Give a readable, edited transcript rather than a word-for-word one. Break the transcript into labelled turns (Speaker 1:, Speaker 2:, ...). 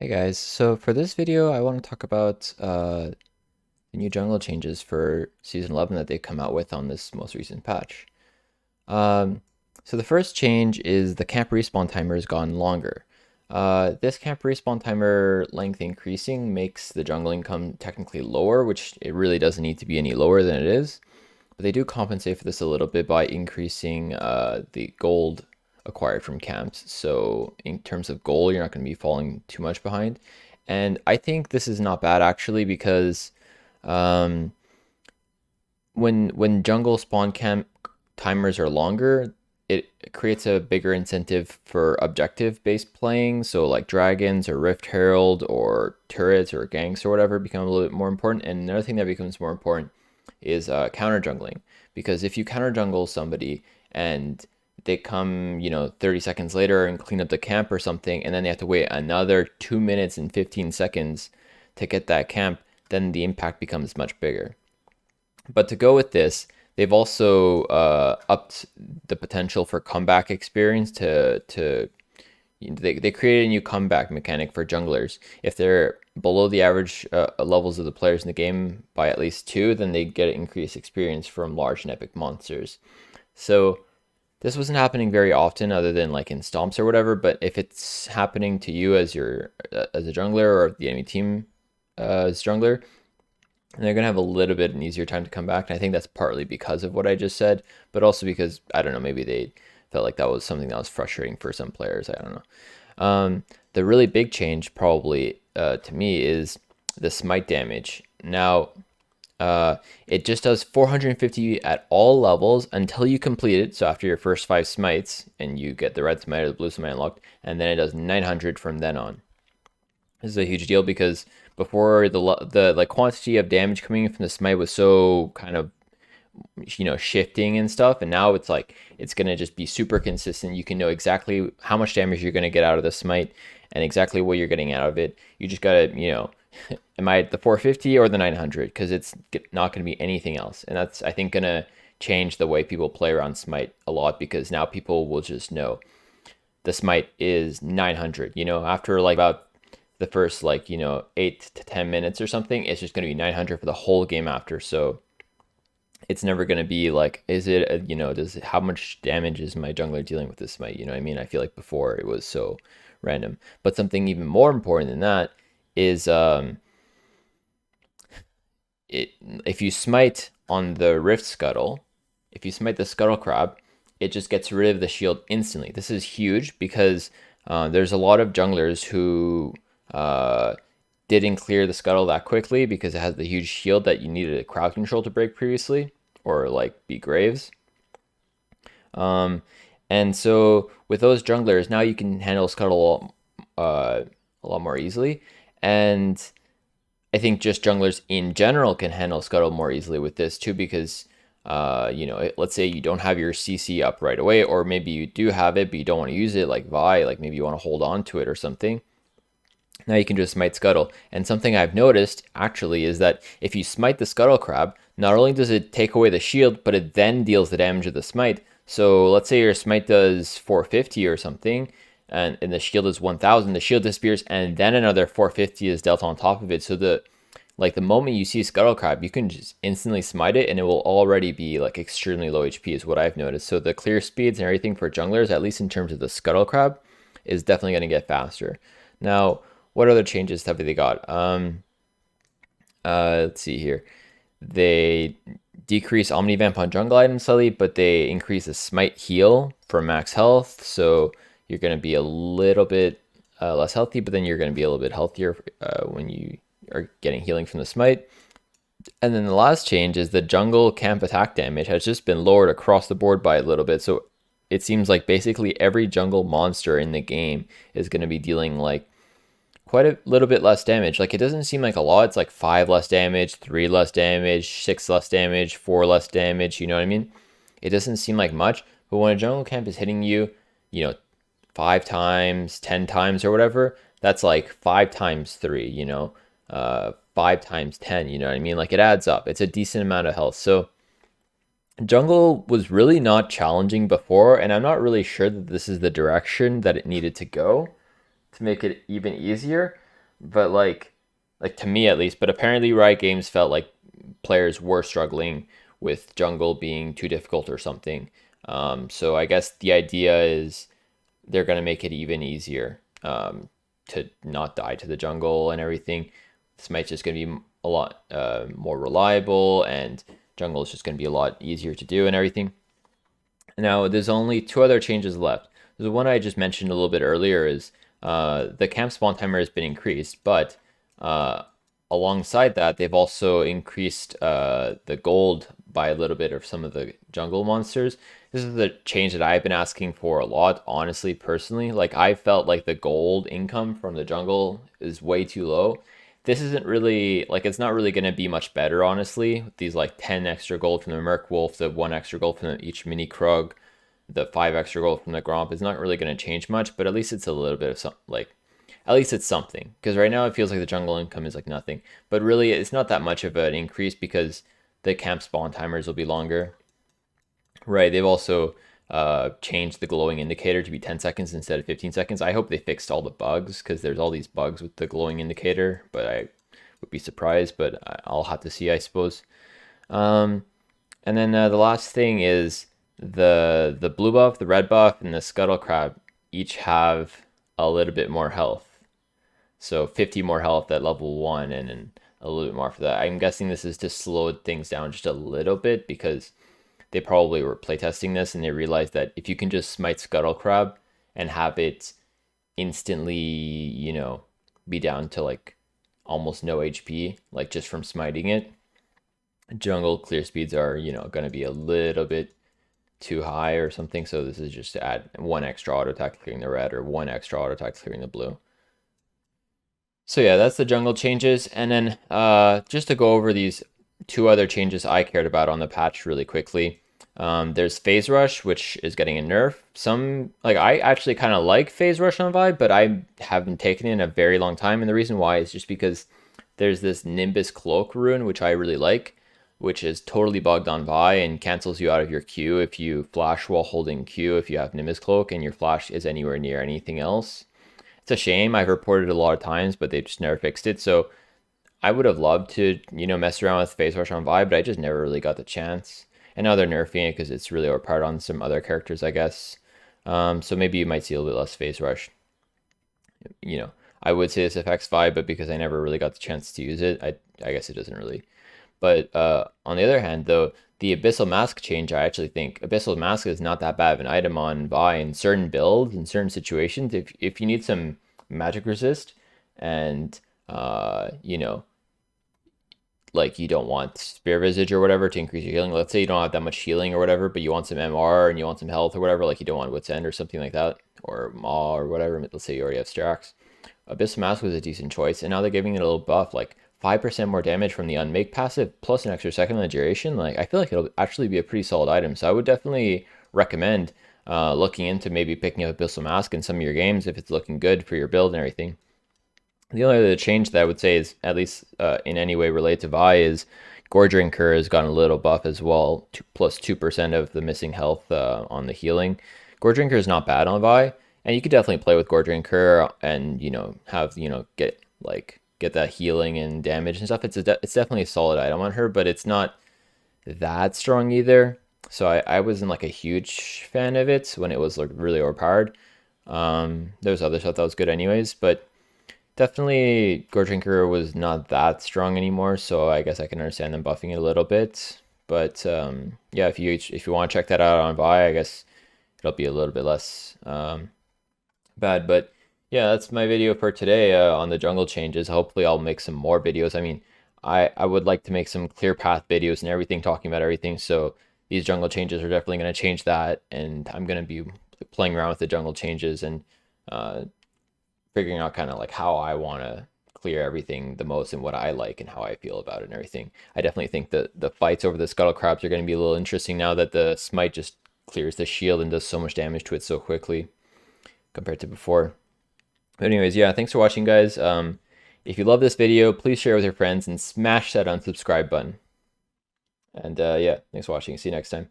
Speaker 1: Hey guys, so for this video, I want to talk about the new jungle changes for Season 11 that they've come out with on this most recent patch. Um, so the first change is the camp respawn timer has gone longer. This camp respawn timer length increasing makes the jungle income technically lower, which it really doesn't need to be any lower than it is. But they do compensate for this a little bit by increasing the gold acquired from camps. So in terms of gold, you're not going to be falling too much behind. And I think this is not bad actually because um, when jungle spawn camp timers are longer, it creates a bigger incentive for objective based playing. So like dragons or Rift Herald or turrets or ganks or whatever become a little bit more important. And another thing that becomes more important is counter jungling, because if you counter jungle somebody and they come 30 seconds later and clean up the camp or something, and then they have to wait another 2 minutes and 15 seconds to get that camp, then the impact becomes much bigger. But to go with this, they've also upped the potential for comeback experience to they created a new comeback mechanic for junglers. If they're below the average levels of the players in the game by at least two, then they get increased experience from large and epic monsters. So this wasn't happening very often, other than like in stomps or whatever. But if it's happening to you as your as a jungler, or the enemy team as jungler, and they're gonna have a little bit an easier time to come back. And I think that's partly because of what I just said, but also because I don't know, maybe they felt like that was something that was frustrating for some players. I don't know. The really big change, probably to me, is the smite damage. Now, it just does 450 at all levels until you complete it. So after your first 5 smites, and you get the red smite or the blue smite unlocked, and then it does 900 from then on. This is a huge deal because before the like quantity of damage coming in from the smite was so kind of shifting and stuff, and now it's like it's gonna just be super consistent. You can know exactly how much damage you're gonna get out of the smite and exactly what you're getting out of it. You just gotta am I at the 450 or the 900, because it's not gonna be anything else. And that's, I think, gonna change the way people play around smite a lot, because now people will just know the smite is 900. After like about the first 8 to 10 minutes or something, it's just going to be 900 for the whole game after. So it's never going to be like, is it does how much damage is my jungler dealing with this smite? I mean, I feel like before it was so random. But something even more important than that is it if you smite on the Rift Scuttle, if you smite the Scuttle Crab, it just gets rid of the shield instantly. This is huge because there's a lot of junglers who uh, didn't clear the Scuttle that quickly because it has the huge shield that you needed a crowd control to break previously, or like be Graves. Um, and so with those junglers, now you can handle Scuttle a lot more easily. And I think just junglers in general can handle Scuttle more easily with this too, because let's say you don't have your CC up right away, or maybe you do have it but you don't want to use it, like Vi, like maybe you want to hold on to it or something. Now you can just smite Scuttle. And something I've noticed actually is that if you smite the Scuttle Crab, not only does it take away the shield, but it then deals the damage of the smite. So let's say your smite does 450 or something, and the shield is 1000, the shield disappears, and then another 450 is dealt on top of it. So the moment you see Scuttle Crab, you can just instantly smite it, and it will already be like extremely low HP, is what I've noticed. So the clear speeds and everything for junglers, at least in terms of the Scuttle Crab, is definitely going to get faster. Now, what other changes have they got? Let's see here. They decrease Omnivamp on jungle items slightly, but they increase the Smite heal for max health. So you're going to be a little bit less healthy, but then you're going to be a little bit healthier when you are getting healing from the Smite. And then the last change is the jungle camp attack damage has just been lowered across the board by a little bit. So it seems like basically every jungle monster in the game is going to be dealing like quite a little bit less damage. Like, it doesn't seem like a lot. It's like 5 less damage, 3 less damage, 6 less damage, 4 less damage. You know what I mean? It doesn't seem like much, but when a jungle camp is hitting you, you know, 5 times, 10 times, or whatever, that's like 5 times 3. 5 times 10. You know what I mean? Like, it adds up. It's a decent amount of health. So jungle was really not challenging before, and I'm not really sure that this is the direction that it needed to go to make it even easier. but like to me at least. But apparently, Riot Games felt like players were struggling with jungle being too difficult or something. So I guess the idea is they're gonna make it even easier to not die to the jungle and everything. Smite's just gonna be a lot more reliable, and jungle is just gonna be a lot easier to do and everything. Now, there's only two other changes left. The one I just mentioned a little bit earlier is the camp spawn timer has been increased, but uh, alongside that, they've also increased the gold by a little bit of some of the jungle monsters. This is the change that I've been asking for a lot, honestly, personally. Like, I felt like the gold income from the jungle is way too low. This isn't really, like, it's not really going to be much better, honestly. These, like, 10 extra gold from the Merc Wolf, the 1 extra gold from each mini Krug, the 5 extra gold from the Gromp is not really going to change much, but at least it's a little bit of something, like, at least it's something. Because right now it feels like the jungle income is like nothing. But really, it's not that much of an increase because the camp spawn timers will be longer. Right, they've also changed the glowing indicator to be 10 seconds instead of 15 seconds. I hope they fixed all the bugs because there's all these bugs with the glowing indicator, but I would be surprised, but I'll have to see, I suppose. Um, and then the last thing is the blue buff, the red buff, and the scuttle crab each have a little bit more health. So 50 more health at level 1 and then a little bit more for that. I'm guessing this is to slow things down just a little bit because they probably were playtesting this and they realized that if you can just smite Scuttle Crab and have it instantly, be down to like almost no HP, like just from smiting it, jungle clear speeds are, going to be a little bit too high or something. So this is just to add 1 extra auto attack clearing the red or 1 extra auto attack clearing the blue. So yeah, that's the jungle changes. And then just to go over these two other changes I cared about on the patch really quickly. There's Phase Rush, which is getting a nerf. I actually kind of like Phase Rush on Vibe, but I haven't taken it in a very long time. And the reason why is just because there's this Nimbus Cloak rune, which I really like, which is totally bugged on Vi and cancels you out of your Q if you flash while holding Q if you have Nimbus Cloak and your flash is anywhere near anything else. It's a shame. I've reported it a lot of times, but they just never fixed it. So I would have loved to, mess around with Phase Rush on Vi, but I just never really got the chance. And now they're nerfing it because it's really overpowered on some other characters, I guess. So maybe you might see a little bit less Phase Rush. I would say this affects Vi, but because I never really got the chance to use it, I guess it doesn't really. But on the other hand, though, the Abyssal Mask change, I actually think Abyssal Mask is not that bad of an item on Vi in certain builds, in certain situations. If you need some magic resist and, like you don't want Spear Visage or whatever to increase your healing. Let's say you don't have that much healing or whatever, but you want some MR and you want some health or whatever, like you don't want Wit's End or something like that, or Maw or whatever. Let's say you already have Strax. Abyssal Mask was a decent choice, and now they're giving it a little buff, like 5% more damage from the Unmake passive, plus an extra second on the duration. Like, I feel like it'll actually be a pretty solid item, so I would definitely recommend looking into maybe picking up Abyssal Mask in some of your games if it's looking good for your build and everything. The only other change that I would say is, at least in any way related to Vi, is Gore Drinker has gotten a little buff as well, plus 2% of the missing health on the healing. Gore Drinker is not bad on Vi, and you could definitely play with Gore Drinker and, have, get that healing and damage and stuff. It's definitely a solid item on her, but it's not that strong either. So I wasn't like a huge fan of it when it was like really overpowered. There's other stuff that was good anyways, but definitely Gore Drinker was not that strong anymore, so I guess I can understand them buffing it a little bit. But yeah, if you want to check that out on Vi, I guess it'll be a little bit less bad. But yeah, that's my video for today on the jungle changes. Hopefully I'll make some more videos. I mean, I would like to make some clear path videos and everything, talking about everything. So these jungle changes are definitely going to change that, and I'm going to be playing around with the jungle changes and figuring out kind of like how I want to clear everything the most and what I like and how I feel about it and everything. I definitely think that the fights over the Scuttle Crabs are going to be a little interesting now that the Smite just clears the shield and does so much damage to it so quickly compared to before. But anyways, yeah, thanks for watching, guys. If you love this video, please share with your friends and smash that unsubscribe button. And yeah, thanks for watching. See you next time.